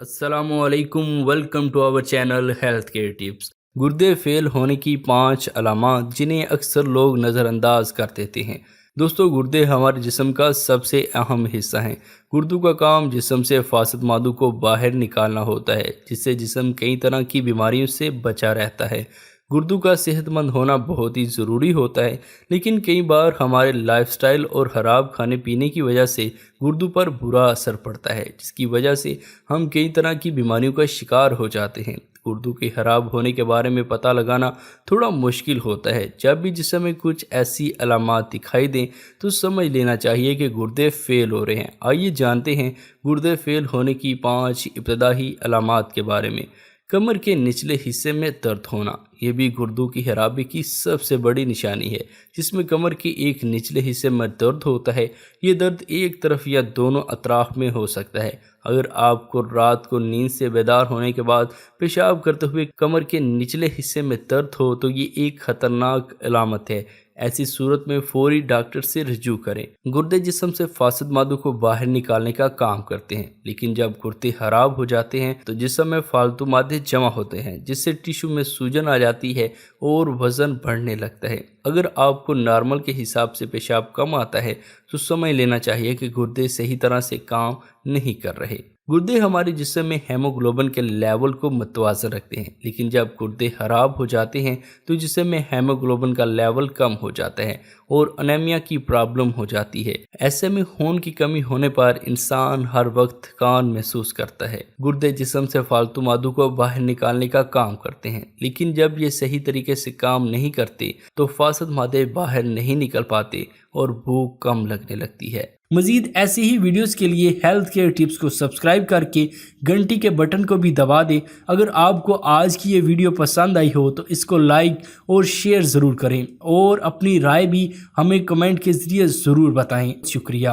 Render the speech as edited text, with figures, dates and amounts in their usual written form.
السلام علیکم، welcome to our channel health care tips. گردے فیل ہونے کی 5 علامات جنہیں اکثر لوگ نظر انداز کر دیتے ہیں۔ دوستو، گردے ہمارے جسم کا سب سے اہم حصہ ہیں۔ گردوں کا کام جسم سے فاسد مادوں کو باہر نکالنا ہوتا ہے، جس سے جسم کئی طرح کی بیماریوں سے بچا رہتا ہے۔ گردوں کا صحت مند ہونا بہت ہی ضروری ہوتا ہے، لیکن کئی بار ہمارے لائف سٹائل اور خراب کھانے پینے کی وجہ سے گردوں پر برا اثر پڑتا ہے، جس کی وجہ سے ہم کئی طرح کی بیماریوں کا شکار ہو جاتے ہیں۔ گردوں کے خراب ہونے کے بارے میں پتہ لگانا تھوڑا مشکل ہوتا ہے۔ جب بھی جسم میں کچھ ایسی علامات دکھائی دیں تو سمجھ لینا چاہیے کہ گردے فیل ہو رہے ہیں۔ آئیے جانتے ہیں گردے فیل ہونے کی 5 ابتدائی علامات کے بارے میں۔ کمر کے نچلے حصے میں درد ہونا، یہ بھی گردوں کی خرابی کی سب سے بڑی نشانی ہے۔ جس میں کمر کے ایک نچلے حصے میں درد ہوتا ہے، یہ درد ایک طرف یا دونوں اطراف میں ہو سکتا ہے۔ اگر آپ کو رات کو نیند سے بیدار ہونے کے بعد پیشاب کرتے ہوئے کمر کے نچلے حصے میں درد ہو تو یہ ایک خطرناک علامت ہے۔ ایسی صورت میں فوری ڈاکٹر سے رجوع کریں۔ گردے جسم سے فاسد مادوں کو باہر نکالنے کا کام کرتے ہیں، لیکن جب گردے خراب ہو جاتے ہیں تو جسم میں فالتو مادے جمع ہوتے ہیں، جس سے ٹیشو میں سوجن آ جاتی ہے اور وزن بڑھنے لگتا ہے۔ اگر آپ کو نارمل کے حساب سے پیشاب کم آتا ہے تو سمجھ لینا چاہیے کہ گردے صحیح طرح سے کام نہیں کر رہے۔ گردے ہمارے جسم میں ہیموگلوبن کے لیول کو متوازن رکھتے ہیں، لیکن جب گردے خراب ہو جاتے ہیں تو جسم میں ہیموگلوبن کا لیول کم ہو جاتا ہے اور انیمیا کی پرابلم ہو جاتی ہے۔ ایسے میں خون کی کمی ہونے پر انسان ہر وقت تھکان محسوس کرتا ہے۔ گردے جسم سے فالتو مادوں کو باہر نکالنے کا کام کرتے ہیں، لیکن جب یہ صحیح طریقے سے کام نہیں کرتے تو فاسد مادے باہر نہیں نکل پاتے اور بھوک کم لگنے لگتی ہے۔ مزید ایسی ہی ویڈیوز کے لیے ہیلتھ کیئر ٹپس کو سبسکرائب کر کے گھنٹی کے بٹن کو بھی دبا دیں۔ اگر آپ کو آج کی یہ ویڈیو پسند آئی ہو تو اس کو لائک اور شیئر ضرور کریں، اور اپنی رائے بھی ہمیں کمنٹ کے ذریعے ضرور بتائیں۔ شکریہ۔